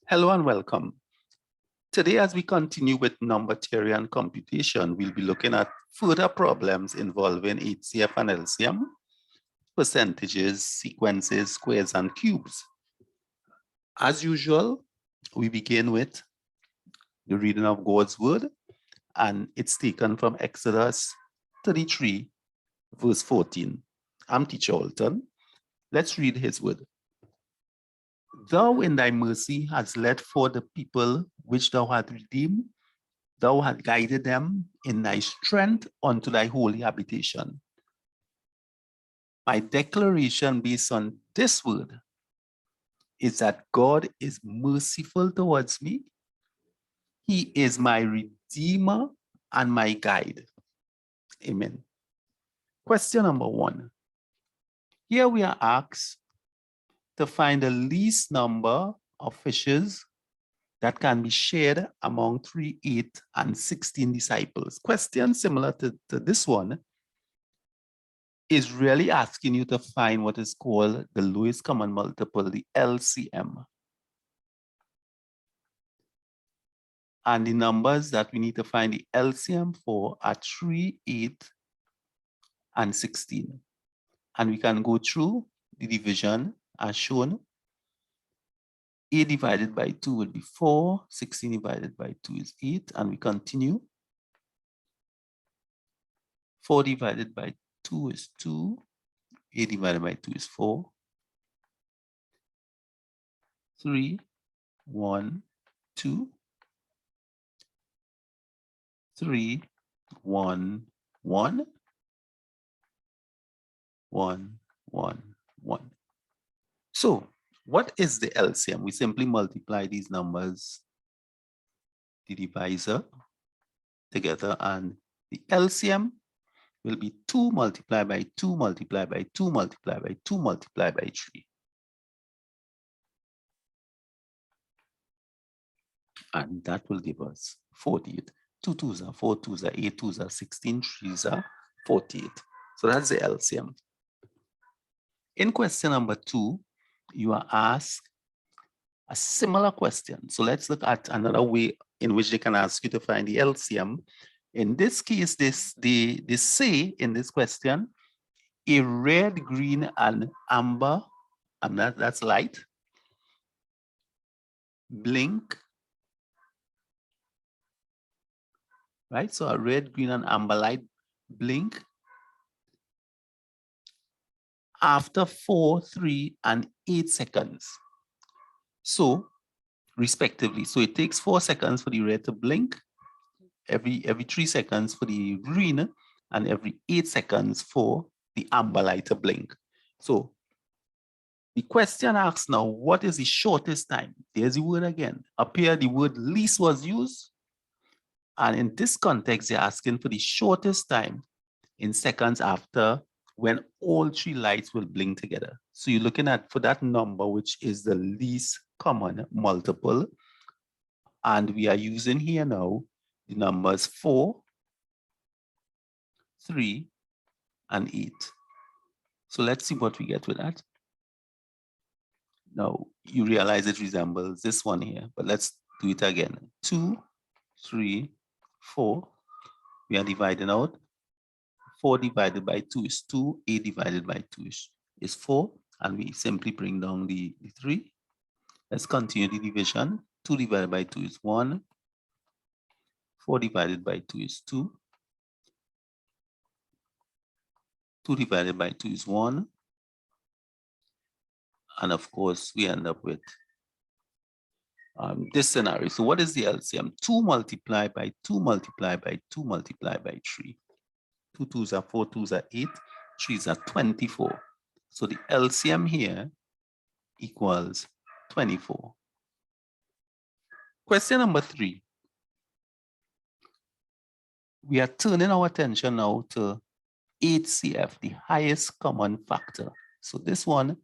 Hello and welcome. Today, as we continue with number theory and computation, we'll be looking at further problems involving HCF and LCM, percentages, sequences, squares, and cubes. As usual, we begin with the reading of God's word, and it's taken from Exodus 33, verse 14. I'm Teacher Alton. Let's read his word. Thou in thy mercy hast led forth the people which thou hast redeemed. Thou hast guided them in thy strength unto thy holy habitation. My declaration based on this word is that God is merciful towards me. He is my redeemer and my guide. Amen. Question number 1. Here we are asked to find the least number of fishes that can be shared among 3, 8, and 16 disciples. Question similar to this one is really asking you to find what is called the lowest common multiple, the LCM. And the numbers that we need to find the LCM for are 3, 8, and 16. And we can go through the division as shown. 8 divided by 2 will be 4, 16 divided by 2 is 8, and we continue. 4 divided by 2 is 2, 8 divided by 2 is 4, 3, 1, 2, 3, 1, 1, 1, 1, 1. So, what is the LCM? We simply multiply these numbers, the divisor, together, and the LCM will be 2 multiplied by 2 multiplied by 2 multiplied by 2 multiplied by 3. And that will give us 48. 2 2s are 4 2s are 8 2s are 16 3s are 48. So that's the LCM. In question number 2, you are asked a similar question. So let's look at another way in which they can ask you to find the LCM. In this case, they say in this question, a red, green, and amber, and that's light, blink, right? So a red, green, and amber light blink after 4, 3, and 8 seconds. So, respectively. So it takes 4 seconds for the red to blink, every 3 seconds for the green, and every 8 seconds for the amber light to blink. So the question asks now, what is the shortest time? There's the word again. Up here, the word least was used. And in this context, they're asking for the shortest time in seconds after when all 3 lights will blink together. So you're looking at for that number, which is the least common multiple. And we are using here now the numbers 4, 3, and 8. So let's see what we get with that. Now you realize it resembles this one here, but let's do it again. 2, 3, 4. We are dividing out. 4 divided by 2 is 2. 8 divided by 2 is 4. And we simply bring down the 3. Let's continue the division. 2 divided by 2 is 1. 4 divided by 2 is 2. 2 divided by 2 is 1. And of course, we end up with this scenario. So what is the LCM? 2 multiplied by 2 multiplied by 2 multiplied by 3. 2 2s are 4, 2s are 8, 3s are 24. So the LCM here equals 24. Question number 3. We are turning our attention now to HCF, the highest common factor. So this one,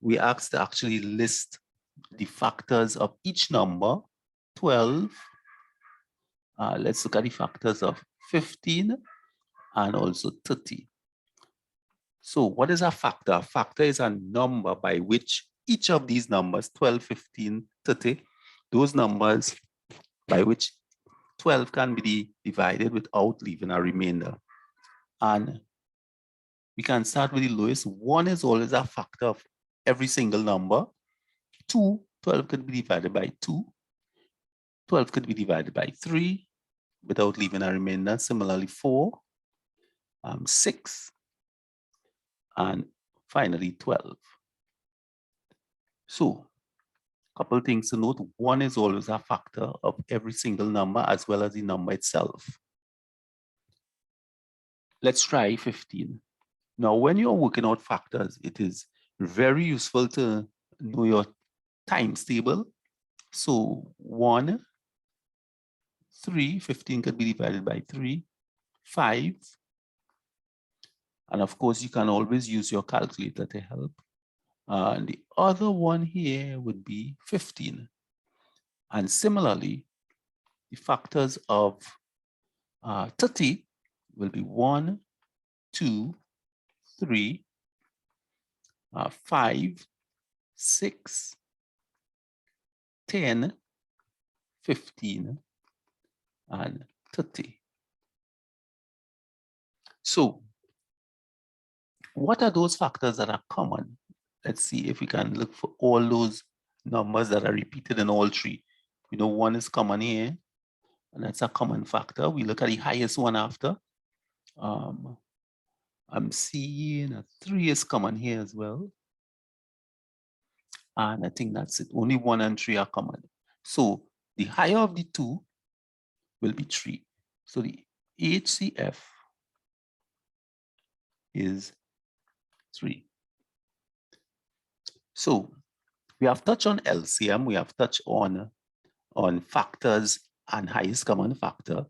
we asked to actually list the factors of each number, 12. Let's look at the factors of 15 and also 30. So what is a factor? A factor is a number by which each of these numbers, 12, 15, 30, those numbers by which 12 can be divided without leaving a remainder. And we can start with the lowest. 1 is always a factor of every single number. 2, 12 could be divided by 2. 12 could be divided by 3 without leaving a remainder. Similarly, 4, 6, and finally 12. So, a couple of things to note. 1 is always a factor of every single number as well as the number itself. Let's try 15. Now, when you're working out factors, it is very useful to know your times table. So 1, 3, 15 could be divided by 3, 5. And of course, you can always use your calculator to help. And the other one here would be 15. And similarly, the factors of 30 will be 1, 2, 3, 5, 6, 10, 15, and 30. So, what are those factors that are common? Let's see if we can look for all those numbers that are repeated in all three. We know 1 is common here, and that's a common factor. We look at the highest one after. I'm seeing a 3 is common here as well. And I think that's it. Only 1 and 3 are common. So the higher of the two will be 3. So the HCF is 3. So we have touched on LCM. We have touched on factors and highest common factor.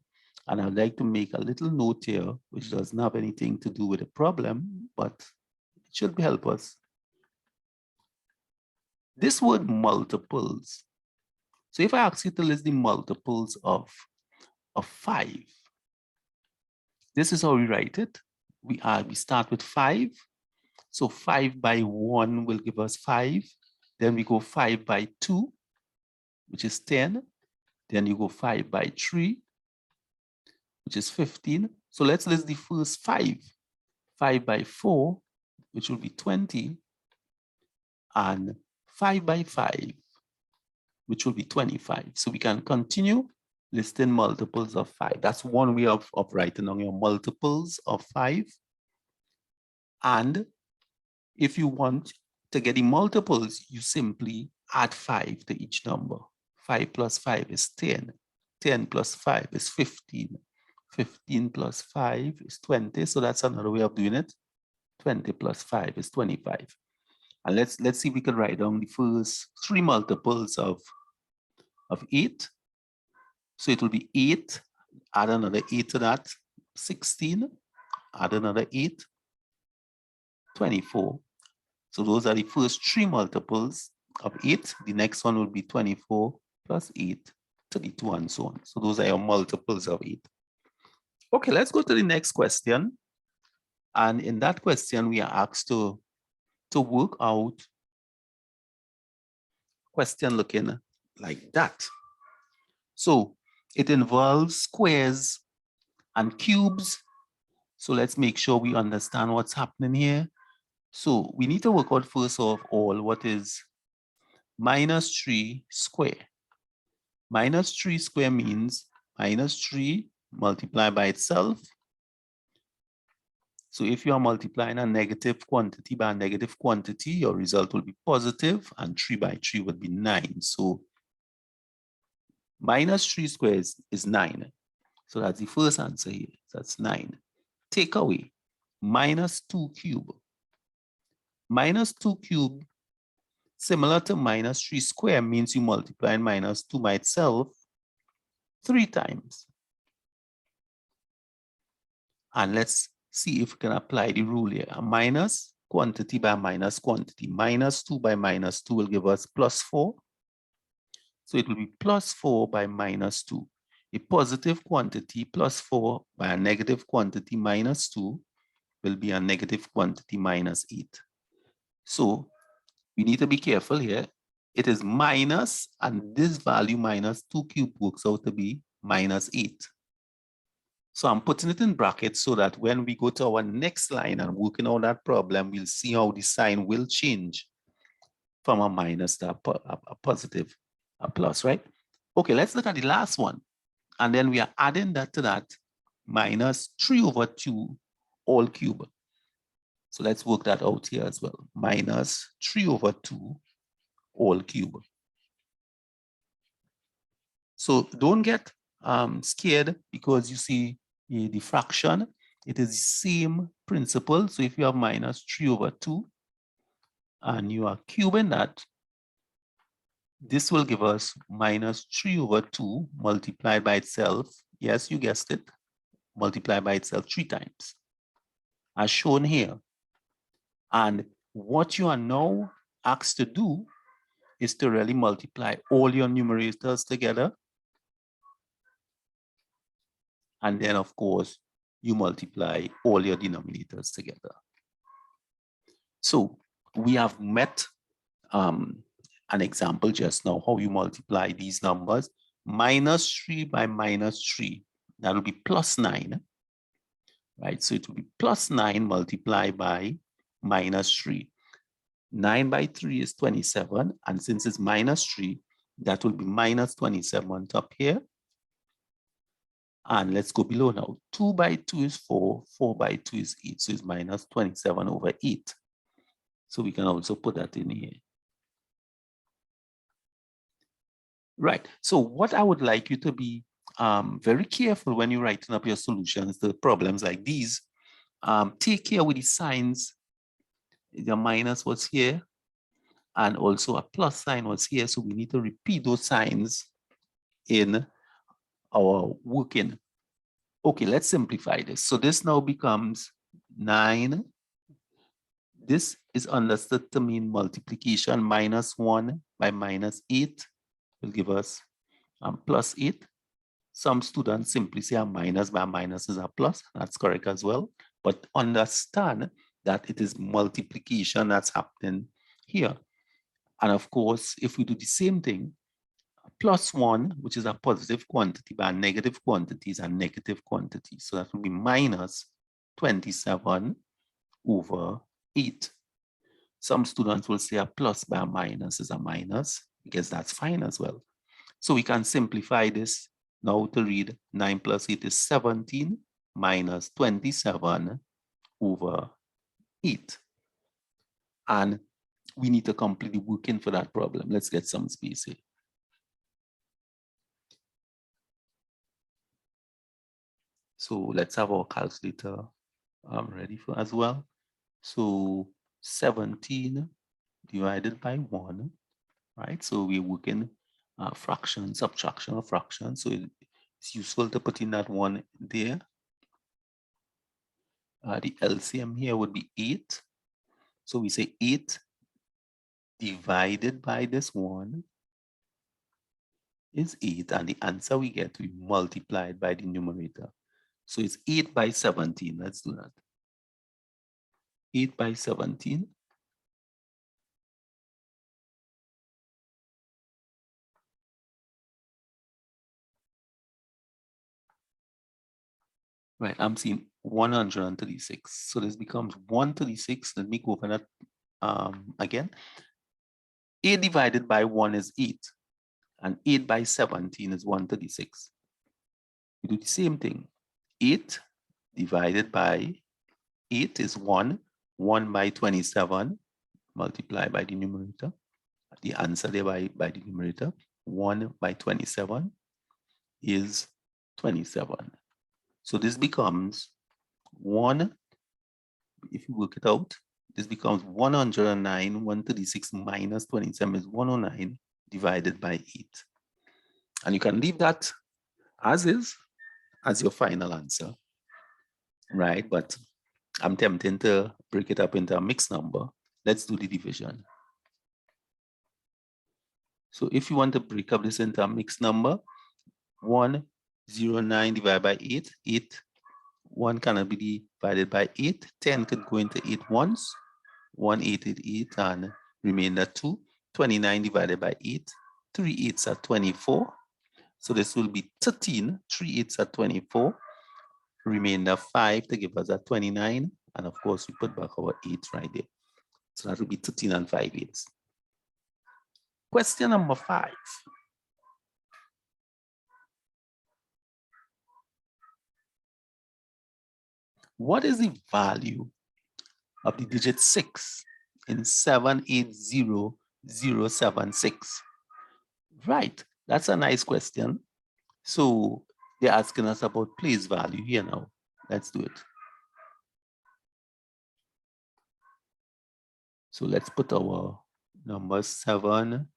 And I'd like to make a little note here, which doesn't have anything to do with the problem, but it should help us. This word multiples. So if I ask you to list the multiples of 5, this is how we write it. We start with 5. So 5 by 1 will give us 5. Then we go 5 by 2, which is 10. Then you go 5 by 3, which is 15. So let's list the first 5. 5 by 4, which will be 20. And 5 by 5, which will be 25. So we can continue listing multiples of 5. That's one way of writing down your multiples of 5. And if you want to get the multiples, you simply add 5 to each number. 5 plus 5 is 10. 10 plus 5 is 15. 15 plus 5 is 20. So that's another way of doing it. 20 plus 5 is 25. And let's see if we can write down the first 3 multiples of 8. So it will be 8, add another 8 to that, 16, add another 8, 24. So those are the first 3 multiples of 8. The next one will be 24 plus 8, 32, and so on. So those are your multiples of 8. Okay, let's go to the next question. And in that question, we are asked to work out a question looking like that. So it involves squares and cubes. So let's make sure we understand what's happening here. So we need to work out first of all what is minus 3 square. Minus 3 square means minus 3 multiplied by itself. So if you are multiplying a negative quantity by a negative quantity, your result will be positive, and 3 by 3 would be 9. So minus 3 squares is 9. So that's the first answer here. That's 9. Take away minus 2 cube. Minus 2 cube, similar to minus 3 square, means you multiply minus 2 by itself 3 times. And let's see if we can apply the rule here. A minus quantity by minus quantity. Minus 2 by minus 2 will give us plus 4. So it will be plus 4 by minus 2. A positive quantity plus 4 by a negative quantity minus 2 will be a negative quantity minus 8. So We need to be careful here. It is minus, and this value minus 2 cubed works out to be minus 8. So I'm putting it in brackets so that when we go to our next line and working on that problem, we'll see how the sign will change from a minus to a positive, a plus, right? Okay, let's look at the last one. And then we are adding that to that minus 3 over 2 all cube. So let's work that out here as well. Minus 3 over 2 all cube. So don't get scared because you see the fraction. It is the same principle. So if you have minus 3 over 2 and you are cubing that, this will give us minus 3 over 2 multiplied by itself. Yes, you guessed it. Multiplied by itself 3 times, as shown here. And what you are now asked to do is to really multiply all your numerators together. And then, of course, you multiply all your denominators together. So we have met an example just now, how you multiply these numbers. Minus 3 by minus 3, that will be plus 9. Right, so it will be plus 9 multiplied by minus 3. 9 by 3 is 27, and since it's minus 3, that will be minus 27 up here. And let's go below now. 2 by 2 is 4, 4 by 2 is 8, so it's minus 27 over 8. So we can also put that in here. Right, so what I would like you to be very careful when you're writing up your solutions to problems like these. Take care with the signs. The minus was here, and also a plus sign was here. So we need to repeat those signs in our working. Okay, let's simplify this. So this now becomes 9. This is understood to mean multiplication. Minus 1 by minus 8 will give us plus 8. Some students simply say a minus by a minus is a plus. That's correct as well. But understand that it is multiplication that's happening here. And of course, if we do the same thing, plus 1, which is a positive quantity, by a negative quantity is a negative quantity. So that will be minus 27 over 8. Some students will say a plus by a minus is a minus, because that's fine as well. So we can simplify this now to read 9 plus 8 is 17 minus 27 over 8. And we need to complete the working for that problem. Let's get some space here. So let's have our calculator ready for as well. So 17 divided by 1, right? So we're working fraction, subtraction of fraction. So it's useful to put in that 1 there. The LCM here would be 8. So we say 8 divided by this 1 is 8. And the answer we get, we multiply it by the numerator. So it's 8 by 17. Let's do that. 8 by 17. Right, I'm seeing 136. So this becomes 136. Let me go over that again. 8 divided by 1 is 8. And 8 by 17 is 136. We do the same thing. 8 divided by 8 is 1. 1 by 27 multiplied by the numerator. The answer there by the numerator. 1 by 27 is 27. So this becomes 1, if you work it out, this becomes 109, 136 minus 27 is 109 divided by 8. And you can leave that as is, as your final answer, right? But I'm tempted to break it up into a mixed number. Let's do the division. So if you want to break up this into a mixed number, 109 divided by 8, 8, 1 cannot be divided by 8, 10 could go into 8 once, 1 8 is 8, and remainder 2, 29 divided by 8, 3 8s are 24. So this will be 13, 3 8s are 24, remainder 5 to give us a 29, and of course we put back our 8 right there. So that will be 13 and 5 8s. Question number 5. What is the value of the digit 6 in 780076? Right, that's a nice question. So they're asking us about place value here now. Let's do it. So let's put our number 7,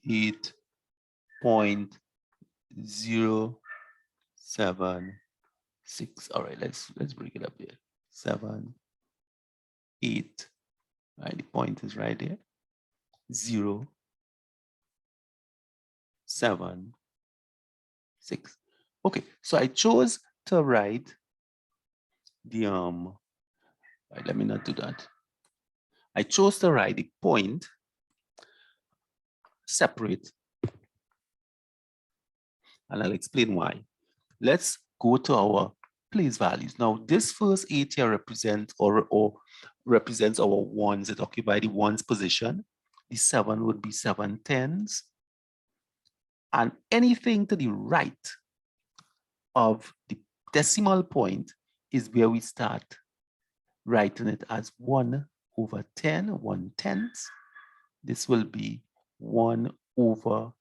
8.076. All right, let's break it up here. 7, 8. Right, the point is right there. 0, 7, 6. Okay, so I chose to write the right, let me not do that. I chose to write the point separate, and I'll explain why. Let's go to our place values. Now, this first 8 here represents or represents our ones. It occupies the ones position. The 7 would be 7 tens. And anything to the right of the decimal point is where we start writing it as 1 over 10, 1/10. This will be 1 over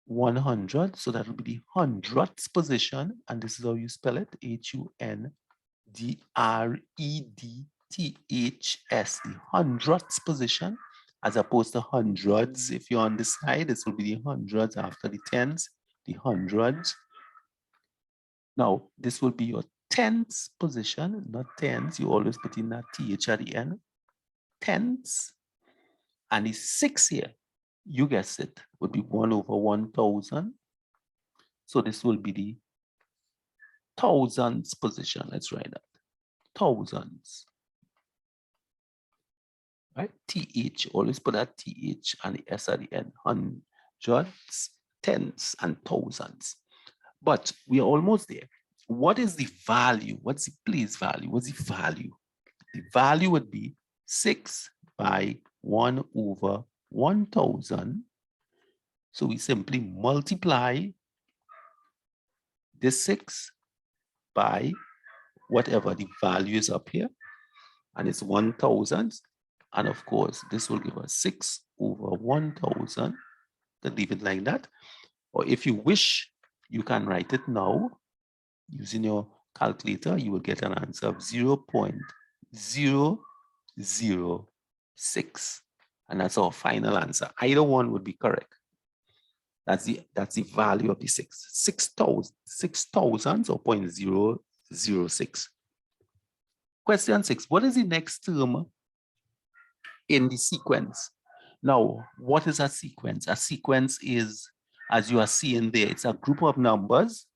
100. So that will be the hundredths position. And this is how you spell it, HUNDREDTHS, the hundredths position, as opposed to hundreds. If you're on this side, this will be the hundreds after the tens, the hundreds. Now, this will be your tenths position, not tens. You always put in that TH at the end. Tenths. And the 6 here, you guessed it, would be 1 over 1,000. So this will be the thousands position. Let's write that. Thousands. Right? TH, always put that TH and the S at the end. Hundreds, tens, and thousands. But we are almost there. What is the value? What's the place value? What's the value? The value would be 6 by 1 over 1,000. So we simply multiply this 6 by whatever the value is up here, and it's 1,000. And of course, this will give us 6 over 1,000. To leave it like that. Or if you wish, you can write it now using your calculator. You will get an answer of 0.006. And that's our final answer. Either one would be correct. That's the value of the 6,000 or 0.006. Question 6. What is the next term in the sequence? Now, what is a sequence? A sequence is, as you are seeing there, it's a group of numbers,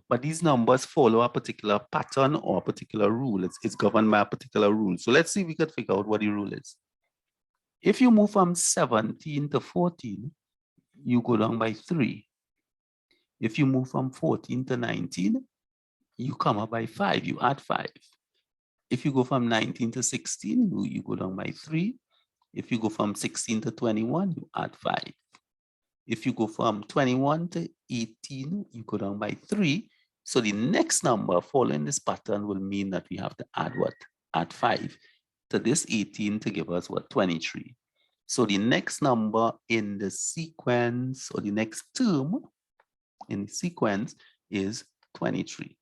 but these numbers follow a particular pattern or a particular rule. It's governed by a particular rule. So let's see if we can figure out what the rule is. If you move from 17 to 14, you go down by 3. If you move from 14 to 19, you come up by 5, you add 5. If you go from 19 to 16, you go down by 3. If you go from 16 to 21, you add 5. If you go from 21 to 18, you go down by 3. So the next number following this pattern will mean that we have to add what? Add 5 to this 18 to give us what? 23. So the next number in the sequence, or the next term in the sequence, is 23.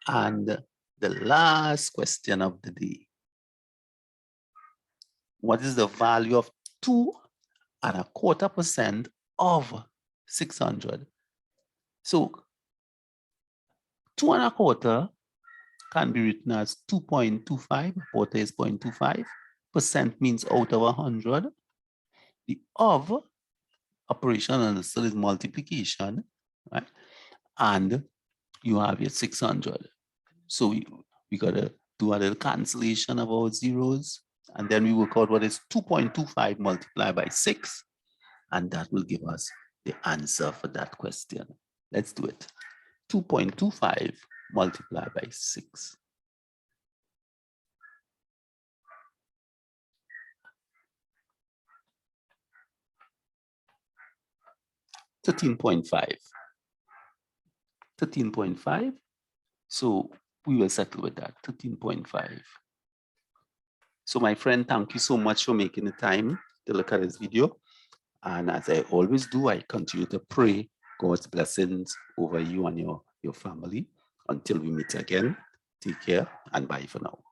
And the last question of the day. What is the value of 2.25% of 600? So 2.25 can be written as 2.25. Quarter is 0.25. Percent means out of 100. The of operation understood is multiplication, right? And you have your 600. So we got to do a little cancellation of our zeros, and then we work out what is 2.25 multiplied by 6, and that will give us the answer for that question. Let's do it. 2.25 multiplied by 6. 13.5. 13.5. So we will settle with that, 13.5. So my friend, thank you so much for making the time to look at this video. And as I always do, I continue to pray God's blessings over you and your family. Until we meet again, take care and bye for now.